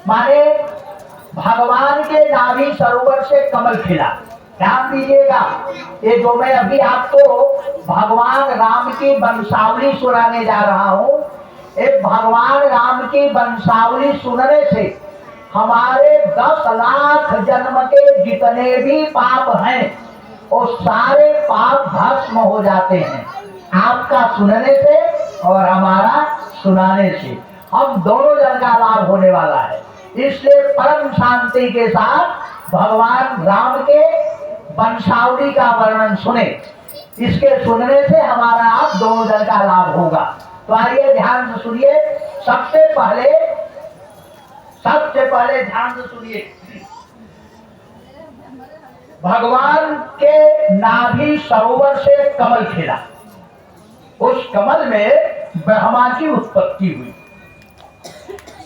माने भगवान के नाभि सरोवर से कमल खिला। ध्यान दीजिएगा, ये जो मैं अभी आपको भगवान राम की वंशावली सुनाने जा रहा हूँ, ये भगवान राम की वंशावली सुनने से हमारे 10 लाख जन्म के जितने भी पाप हैं वो सारे पाप भस्म हो जाते हैं आपका सुनने से और हमारा सुनाने से। हम दोनों जन का लाभ होने वाला है। इसलिए परम शांति के साथ भगवान राम के वंशावली का वर्णन सुने। इसके सुनने से हमारा आप दोनों जन का लाभ होगा। तो आइए ध्यान से सुनिए। सबसे पहले ध्यान से सुनिए। भगवान के नाभि सरोवर से कमल खिला। उस कमल में ब्रह्मा की उत्पत्ति हुई।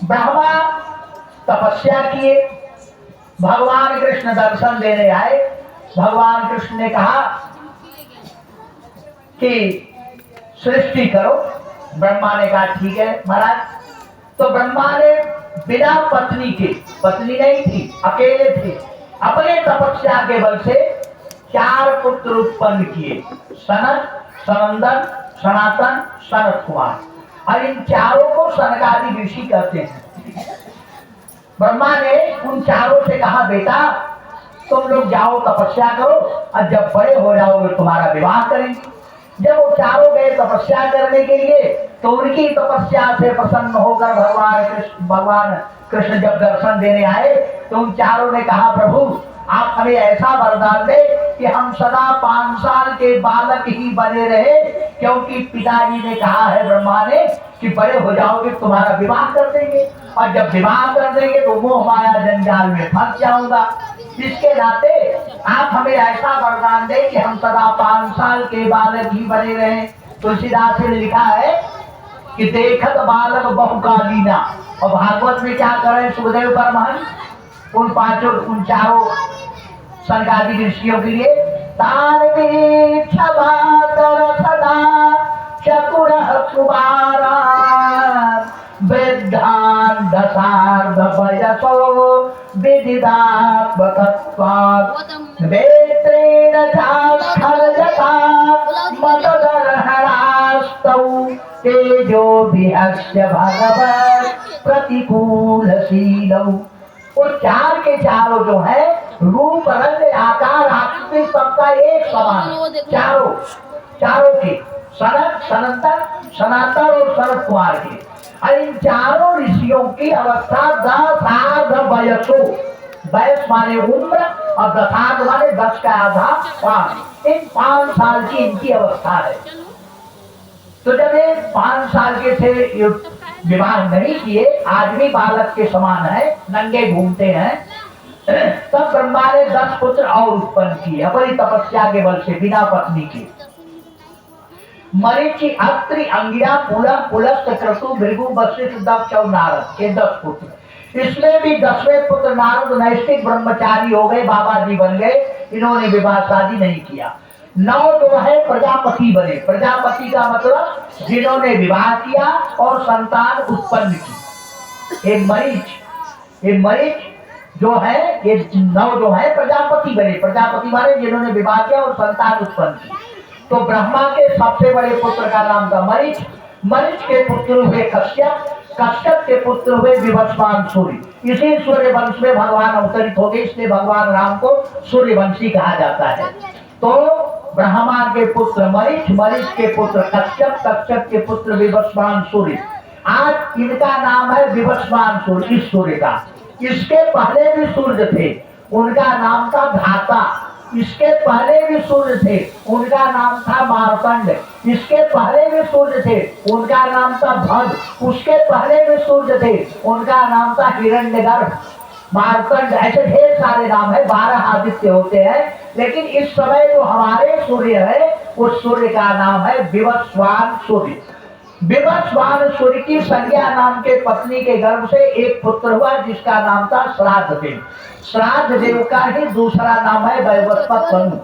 ब्रह्मा तपस्या किए, भगवान कृष्ण दर्शन देने आए। भगवान कृष्ण ने कहा कि सृष्टि करो। ब्रह्मा ने कहा ठीक है महाराज। तो ब्रह्मा ने बिना पत्नी के, पत्नी नहीं थी, अकेले थे, अपने तपस्या के बल से 4 पुत्र उत्पन्न किए। सनत, सनंदन, सनातन, सनत कुमार। और इन चारों को सनकादि ऋषि कहते हैं। ब्रह्मा ने उन चारों से कहा बेटा तुम लोग जाओ तपस्या करो और जब बड़े हो जाओगे तुम्हारा विवाह करेंगे। जब वो चारों गए तपस्या करने के लिए तो उनकी तपस्या से प्रसन्न होकर भगवान कृष्ण जब दर्शन देने आए तो उन चारों ने कहा प्रभु आप हमें ऐसा वरदान दे कि हम सदा 5 साल के बालक ही बने रहे, क्योंकि पिताजी ने कहा है ब्रह्मा ने कि बड़े हो जाओगे तुम्हारा विवाह कर देंगे और जब विवाह कर देंगे तो मोह माया जंजाल में फंस जाऊंगा। इसके नाते आप हमें ऐसा वरदान दे कि हम सदा 5 साल के बालक ही बने रहे। तुलसीदास ने लिखा है कि देखत बालक बहुकालीना। और भागवत में क्या करें सुखदेव परमहंस उन चारों सनकादि ऋषियों के लिए तान सदा चतुर कुमारा वृद्धान दशार्ध वयसो विदिदात्मकत्वात् वेत्रेण चाक्षरजता मतदर्हणास्तौ तेजोभिहस्य भगवत् प्रतिकूलशीलौ। वो 4 के चारों जो है रूप रंग आकार आकृति सबका एक समान। चारों के सनत, सनंदन, सनातन और सनत कुमार के। और इन चारों ऋषियों की अवस्था 10 आर्ध वयसो, वयस माने उम्र और दशार्ध माने 10 का आधा 5। इन 5 साल की इनकी अवस्था है। तो जब ये 5 साल के थे विवाह नहीं किए, आज भी बालक के समान है, नंगे घूमते हैं, तब ब्रह्मा ने 10 पुत्र और उत्पन्न किए अपनी तपस्या के बल से बिना पत्नी के। मरीचि, अत्रि, अंगिरा, पुलह, पुलस्त, क्रतु, भृगु, वशिष्ठ, दक्ष और नारद, ये 10 पुत्र। इसमें भी 10वें पुत्र नारद नैष्ठिक ब्रह्मचारी हो गए, बाबा जी बन गए। इन्होंने विवाह शादी नहीं किया। 9 जो है प्रजापति बने। प्रजापति का मतलब जिन्होंने विवाह किया और संतान उत्पन्न की। ये मरीच जो है, ये 9 जो है प्रजापति बने। प्रजापति माने जिन्होंने विवाह किया और संतान उत्पन्न की। तो ब्रह्मा के सबसे बड़े पुत्र का नाम था मरीच। मरीच के पुत्र हुए कश्यप। कश्यप के पुत्र हुए विवस्वान सूर्य। इसी सूर्य वंश में भगवान अवतरित हो गए, इसलिए भगवान राम को सूर्यवंशी कहा जाता है। तो ब्रह्मा के पुत्र मरीच, मरीच के पुत्र कश्यप, कश्यप के पुत्र विवस्वान सूर्य। आज इनका नाम है विवस्वान सूर्य, इस सूर्य का। इसके पहले भी सूर्य थे, उनका नाम था धाता। इसके पहले भी सूर्य थे, उनका नाम था मार्तंड। इसके पहले भी सूर्य थे, उनका नाम था भग। उसके पहले भी सूर्य थे, उनका नाम था हिरण्यगर्भ, मार्तंड। ऐसे ढेर सारे नाम है, 12 आदित्य होते हैं। लेकिन इस समय जो हमारे सूर्य है उस सूर्य का नाम है विवस्वान सूर्य। विवस्वान सूर्य की संज्ञा नाम के पत्नी के गर्भ से एक पुत्र हुआ जिसका नाम था श्राद्ध देव। श्राद्ध देव का ही दूसरा नाम है वैवस्वत मनु।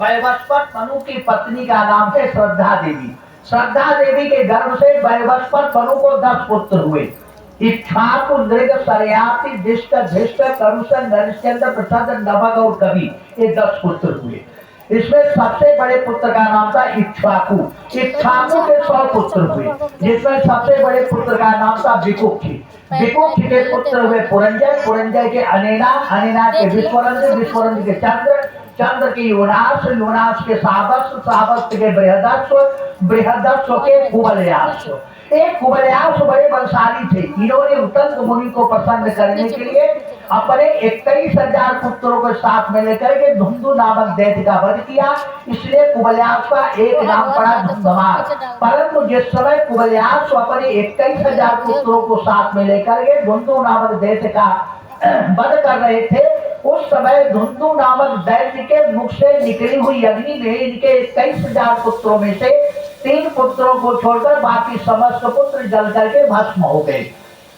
वैवस्वत मनु की पत्नी का नाम है श्रद्धा देवी। श्रद्धा देवी के गर्भ से वैवस्वत मनु को 10 पुत्र हुए। इक्ष्वाकु नृग सरयाति दिष्ट धृष्ट करुषण नरिश्चंद्र प्रसाद नभग और कवि, ये 10 पुत्र हुए। इसमें सबसे बड़े पुत्र का नाम था इक्ष्वाकु। इक्ष्वाकु के 100 पुत्र हुए, जिसमें सबसे बड़े पुत्र का नाम था विकुक्षी। विकुक्षी के पुत्र हुए पुरंजय, पुरंजय के अनेना, अनेना के विश्वरंज, विश्वरंज के चंद्र, चंद्र के योनाश, योनाश के साबस, साबस के बृहदस्व, बृहदस्व के कुबलयास। एक कुबलयास बड़े बलशाली थे। इन्होंने उत्तंग मुनि को प्रसन्न करने के लिए अपने 21,000 पुत्रों को साथ में लेकर के धुंधु नामक दैत्य का वध किया। इसलिए कुबलयास का एक नाम पड़ा धुंधमार। परंतु जिस समय कुबलयास अपने 21,000 पुत्रों को साथ में लेकर के धुंधु नामक दैत्य का वध कर रहे थे, उस समय धुंधु नामक दैत्य के मुख से निकली हुई अग्नि में इनके 21,000 पुत्रों में से 3 पुत्रों को छोड़कर बाकी समस्त पुत्र जल करके भस्म हो गए।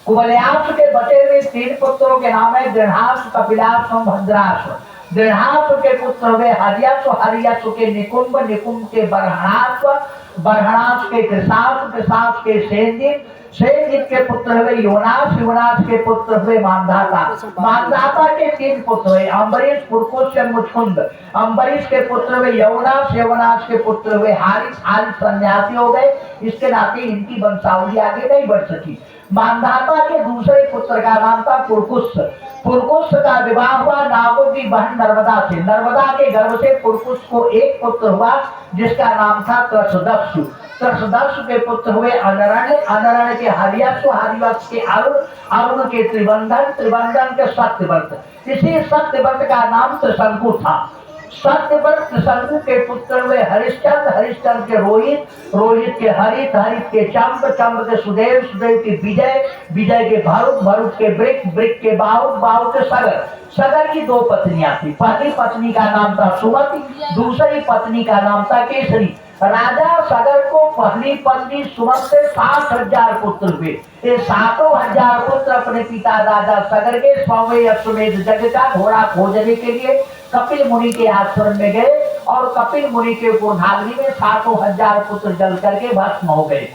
कुबलयास के बचे हुए 3 पुत्रों के नाम है दृढ़ास, कपिलास और भद्रास। दृढ़ास के पुत्र हुए हरियास, हरियास के निकुंभ, निकुंभ के बरहणास, बरहणास के कृषास, कृषास के सेनदीप, सेनदीप के पुत्र हुए योनास, योनास के पुत्र हुए मानधाता। मानधाता के 3 पुत्र हुए अम्बरीश, पुरकुश, मुचकुंद। अम्बरीश के पुत्र हुए यवनास, यवनास के पुत्र हुए हारिस, हारिस सन्यासी हो गए। इसके नाते इनकी वंशावली आगे नहीं बढ़ सकी। मानधाता के दूसरे पुत्र का नाम था पुरकुश। पुरकुश का विवाह हुआ नागों की बहन नर्मदा से। नर्मदा के गर्भ से पुरकुश को एक पुत्र हुआ जिसका नाम था त्रसदस्यु। त्रसदस्यु के पुत्र हुए अनरण्य, अनरण्य के हरियासु, हरियास के अरुण, अरुण के त्रिबंधन, त्रिबंधन के सत्यव्रत। इसी सत्यव्रत का नाम त्रिशंकु था। सत्यव्रत त्रिशंकु के पुत्र हुए हरिश्चंद्र, हरिश्चंद्र के रोहित, रोहित के हरित, हरित के चंब, चंब के सुदेव, सुदेव के विजय, विजय के भरुक, भरुक के ब्रिक, ब्रिक के बाहुक, बाहुक के सगर। सगर की 2 पत्नियां थी। पहली पत्नी का नाम था सुमति, दूसरी पत्नी का नाम था केसरी। राजा सगर को पहली पत्नी सुमत से 60,000 पुत्र हुए। ये 7,000 पुत्र अपने पिता राजा सगर के 100वें अश्वमेध यज्ञ का घोड़ा खोजने के लिए कपिल मुनि के आश्रम में गए और कपिल मुनि के गोधाग्नि में 7,000 पुत्र जल करके भस्म हो गए।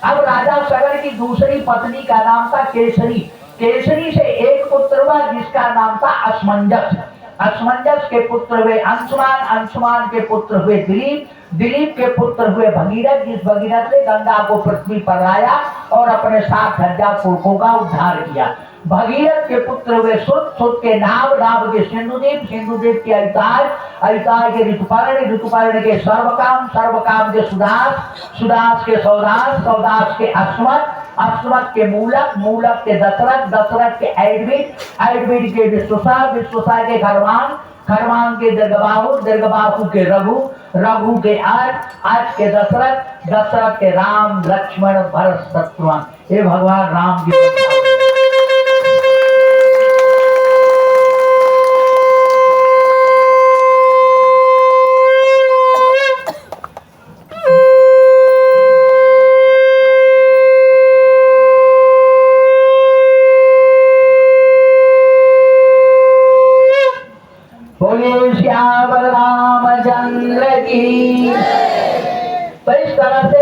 अब राजा सगर की दूसरी पत्नी का नाम था केसरी। केसरी से एक पुत्र हुआ जिसका नाम था असमंजस। असमंजस के पुत्र हुए अंशुमान, अंशुमान के पुत्र हुए दिलीप, दिलीप के पुत्र हुए भगीरथ, जिस भगीरथ ने गंगा को पृथ्वी पर लाया और अपने 7,000 पुरखों का उद्धार किया। भगीरथ के पुत्र हुए सुत, सुत के नाव, नाव के सिंधुदीप, सिंधुदीप के अरिताज, अरिताज के ऋतुपर्ण, ऋतुपर्ण के सर्वकाम, सर्वकाम के सुदास, सुदास के सौदास, सौदास के अश्वत, अश्वत के मूलक, मूलक के दशरथ, दशरथ के ऐडविड, ऐडविड के विश्वसा, विश्वसा के खरवान, खरवान के दीर्घबाहु, दीर्घबाहु के रघु, रघु के आज के दशरथ, दशरथ के राम, लक्ष्मण, भरत, शत्रुघ्न। ये भगवान राम की श्याम रामचंद्र की। तो इस तरह से